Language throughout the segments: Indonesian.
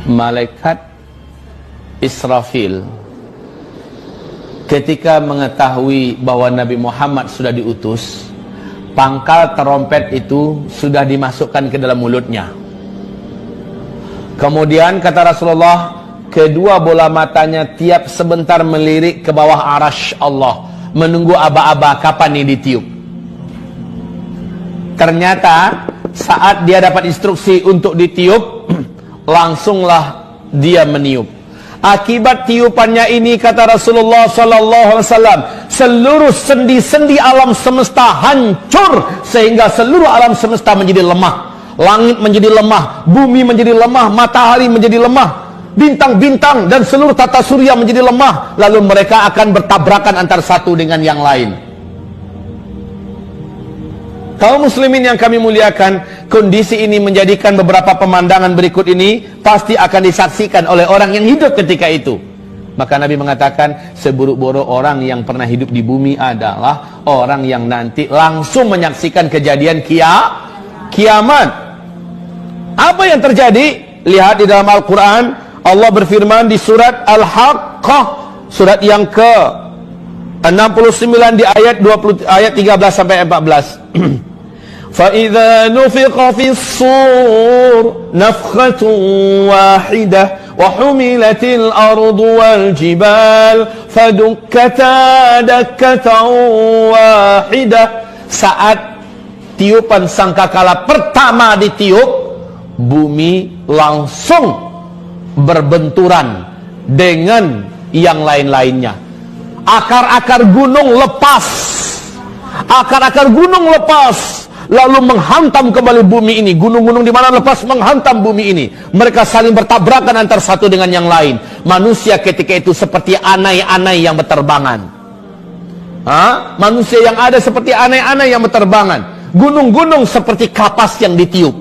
malaikat Israfil ketika mengetahui bahwa Nabi Muhammad sudah diutus, pangkal terompet itu sudah dimasukkan ke dalam mulutnya. Kemudian kata Rasulullah, kedua bola matanya tiap sebentar melirik ke bawah arasy Allah, menunggu aba-aba kapan ini ditiup. Ternyata saat dia dapat instruksi untuk ditiup, langsunglah dia meniup. Akibat tiupannya ini, kata Rasulullah sallallahu alaihi wasallam, seluruh sendi-sendi alam semesta hancur, sehingga seluruh alam semesta menjadi lemah. Langit menjadi lemah, bumi menjadi lemah, matahari menjadi lemah, bintang-bintang dan seluruh tata surya menjadi lemah. Lalu mereka akan bertabrakan antara satu dengan yang lain. Kaum muslimin yang kami muliakan, kondisi ini menjadikan beberapa pemandangan berikut ini pasti akan disaksikan oleh orang yang hidup ketika itu. Maka Nabi mengatakan, seburuk-buruk orang yang pernah hidup di bumi adalah orang yang nanti langsung menyaksikan kejadian kiamat. Apa yang terjadi? Lihat di dalam Al-Quran, Allah berfirman di surat Al-Haqqah, surat yang ke 69 di ayat 13 sampai 14. فَإِذَا نُفِخَ فِي الصُّورِ نَفْخَةٌ وَاحِدَةٌ وَحُمِلَتِ الْأَرْضُ وَالْجِبَالُ فَدُكَّتَا دَكَّةً وَاحِدَةً. Saat tiupan sangkakala pertama ditiup, bumi langsung berbenturan dengan yang lain-lainnya. Akar-akar gunung lepas, akar-akar gunung lepas, lalu menghantam kembali bumi ini. Gunung-gunung di mana lepas menghantam bumi ini. Mereka saling bertabrakan antara satu dengan yang lain. Manusia ketika itu seperti anai-anai yang berterbangan. Manusia yang ada seperti anai-anai yang berterbangan. Gunung-gunung seperti kapas yang ditiup.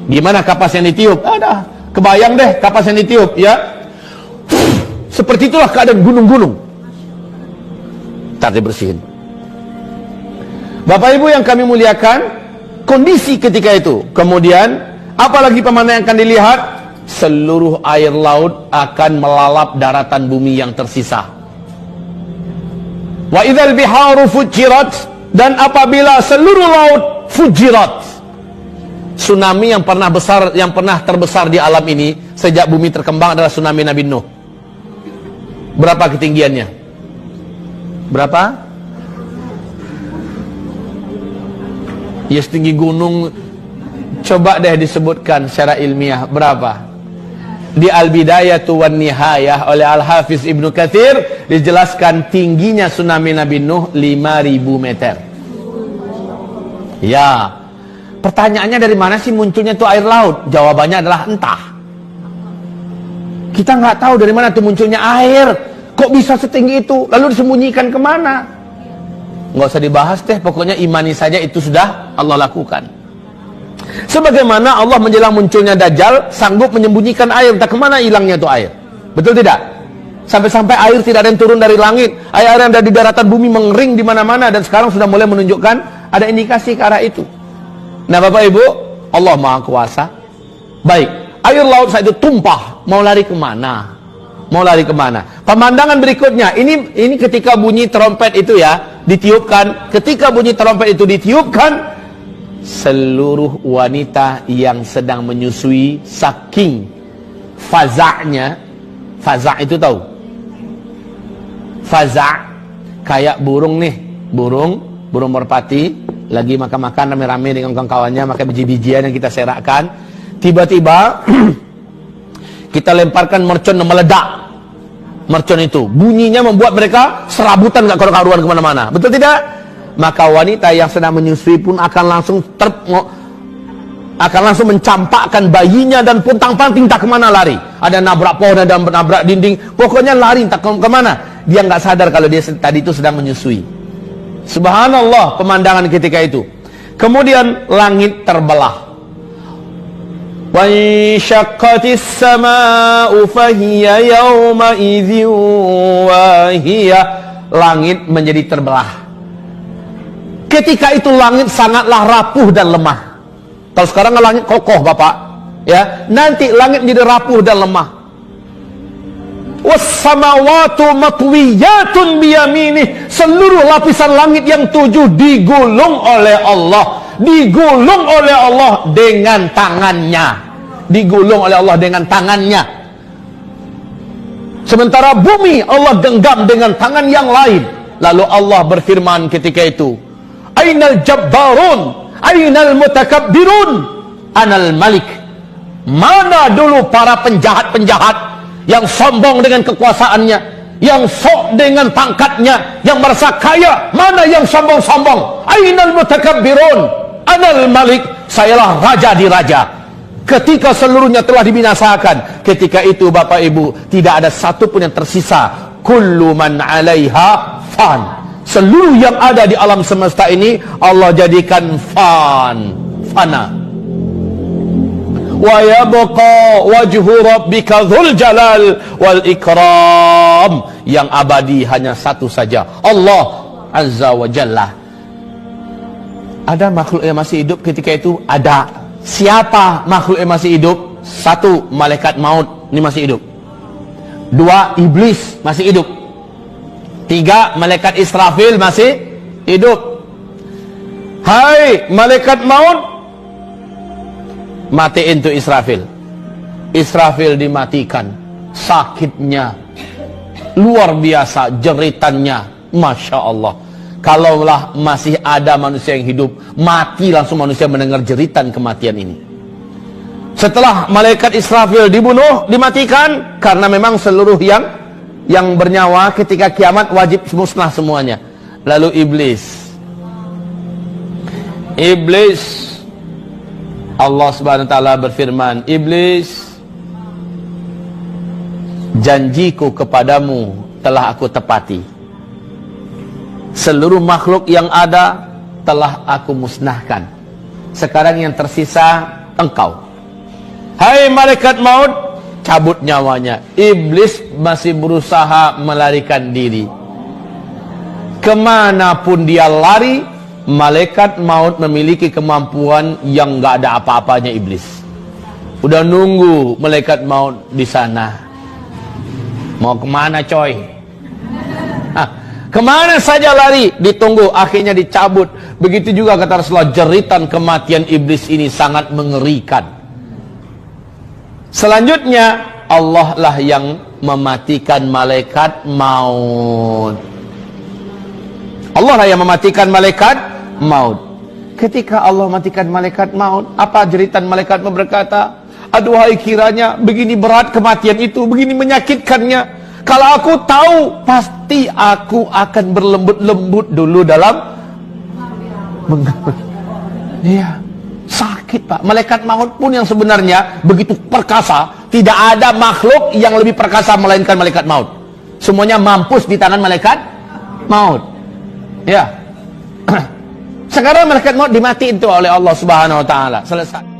Gimana kapas yang ditiup? Ada, kebayang deh kapas yang ditiup, ya. Seperti itulah keadaan gunung-gunung. Ntar dibersihin. Bapak Ibu yang kami muliakan, kondisi ketika itu. Kemudian, apalagi pemandangan yang akan dilihat? Seluruh air laut akan melalap daratan bumi yang tersisa. Wa idzal biharu fujirat, dan apabila seluruh laut fujirat. Tsunami yang pernah terbesar di alam ini sejak bumi terkembang adalah tsunami Nabi Nuh. Berapa ketinggiannya? Berapa? Ya setinggi gunung. Coba deh disebutkan secara ilmiah berapa? Di Al-Bidayatu wan Nihayah oleh Al-Hafiz Ibnu Katsir dijelaskan tingginya tsunami Nabi Nuh 5.000 meter. Ya. Pertanyaannya, dari mana sih munculnya tuh air laut? Jawabannya adalah entah. Kita nggak tahu dari mana tuh munculnya air. Kok bisa setinggi itu? Lalu disembunyikan kemana? Nggak usah dibahas deh. Pokoknya imani saja itu sudah Allah lakukan. Sebagaimana Allah menjelang munculnya Dajjal sanggup menyembunyikan air. Entah kemana hilangnya tuh air. Betul tidak? Sampai-sampai air tidak ada yang turun dari langit. Air yang ada di daratan bumi mengering di mana-mana. Dan sekarang sudah mulai menunjukkan ada indikasi ke arah itu. Nah Bapak Ibu, Allah Maha Kuasa. Baik, air laut saat itu tumpah. Mau lari kemana? Mau lari kemana? Pemandangan berikutnya, ini ketika bunyi trompet itu ya, ditiupkan. Ketika bunyi trompet itu ditiupkan, seluruh wanita yang sedang menyusui saking faza'nya. Faza' itu tahu? Faza' kayak burung nih, burung merpati lagi makan-makan rame-rame dengan kawan-kawannya, makan biji-bijian yang kita serakkan. Tiba-tiba kita lemparkan mercon yang meledak. Mercon itu bunyinya membuat mereka serabutan, gak karu-karuan kemana-mana. Betul tidak? Maka wanita yang sedang menyusui pun akan langsung mencampakkan bayinya dan puntang-panting, tak kemana lari. Ada nabrak pohon, ada nabrak dinding, pokoknya lari tak kemana. Dia nggak sadar kalau dia tadi itu sedang menyusui. Subhanallah pemandangan ketika itu. Kemudian langit terbelah. Wa insyaqqatis samaa'u fahiya yawma idzin wahiyah. Langit menjadi terbelah. Ketika itu langit sangatlah rapuh dan lemah. Kalau sekarang langit kokoh Bapak. Ya, nanti langit menjadi rapuh dan lemah. Was-samawatu matwiyatun biyaminih. Seluruh lapisan langit yang 7 digulung oleh Allah. Digulung oleh Allah dengan tangannya. Digulung oleh Allah dengan tangannya. Sementara bumi Allah genggam dengan tangan yang lain. Lalu Allah berfirman ketika itu, Ainal jabbarun, ainal mutakabbirun, anal malik. Mana dulu para penjahat-penjahat yang sombong dengan kekuasaannya, yang sok dengan pangkatnya, yang merasa kaya? Mana yang sombong-sombong? Ainal mutakabbirun, anal malik. Sayalah raja di raja. Ketika seluruhnya telah dibinasakan, ketika itu Bapak Ibu, tidak ada satu pun yang tersisa. Kullu man 'alaiha fan. Seluruh yang ada di alam semesta ini Allah jadikan fana. Wa yabqa wajhu rabbika dzul jalal wal ikram. Yang abadi hanya satu saja, Allah Azza wa Jalla. Ada makhluk yang masih hidup ketika itu? Ada. Siapa makhluk yang masih hidup? 1, malaikat maut, ini masih hidup. 2, iblis masih hidup. 3, malaikat Israfil masih hidup. Hai malaikat maut, matiin tuh Israfil. Israfil dimatikan. Sakitnya luar biasa, jeritannya, Masya Allah. Kalaulah masih ada manusia yang hidup, mati langsung manusia mendengar jeritan kematian ini. Setelah malaikat Israfil dibunuh, dimatikan, karena memang seluruh yang bernyawa ketika kiamat wajib musnah semuanya. Lalu iblis, Allah Subhanahu wa taala berfirman, Iblis, janjiku kepadamu telah aku tepati. Seluruh makhluk yang ada telah aku musnahkan. Sekarang yang tersisa engkau. Hai malaikat maut, cabut nyawanya. Iblis masih berusaha melarikan diri. Kemanapun dia lari, malaikat maut memiliki kemampuan yang gak ada apa-apanya iblis. Udah nunggu malaikat maut di sana. Mau kemana coy? Kemana saja lari, ditunggu, akhirnya dicabut. Begitu juga kata Rasulullah, jeritan kematian iblis ini sangat mengerikan. Selanjutnya, Allah lah yang mematikan malaikat maut. Allah lah yang mematikan malaikat maut. Ketika Allah matikan malaikat maut, apa jeritan malaikat berkata, aduhai kiranya begini berat kematian itu, begini menyakitkannya. Kalau aku tahu, pasti aku akan berlembut-lembut dulu dalam iya, sakit Pak. Malaikat maut pun yang sebenarnya begitu perkasa, tidak ada makhluk yang lebih perkasa melainkan malaikat maut. Semuanya mampus di tangan malaikat maut. Ya. Sekarang malaikat maut dimatiin tuh oleh Allah Subhanahu wa taala. Selesai.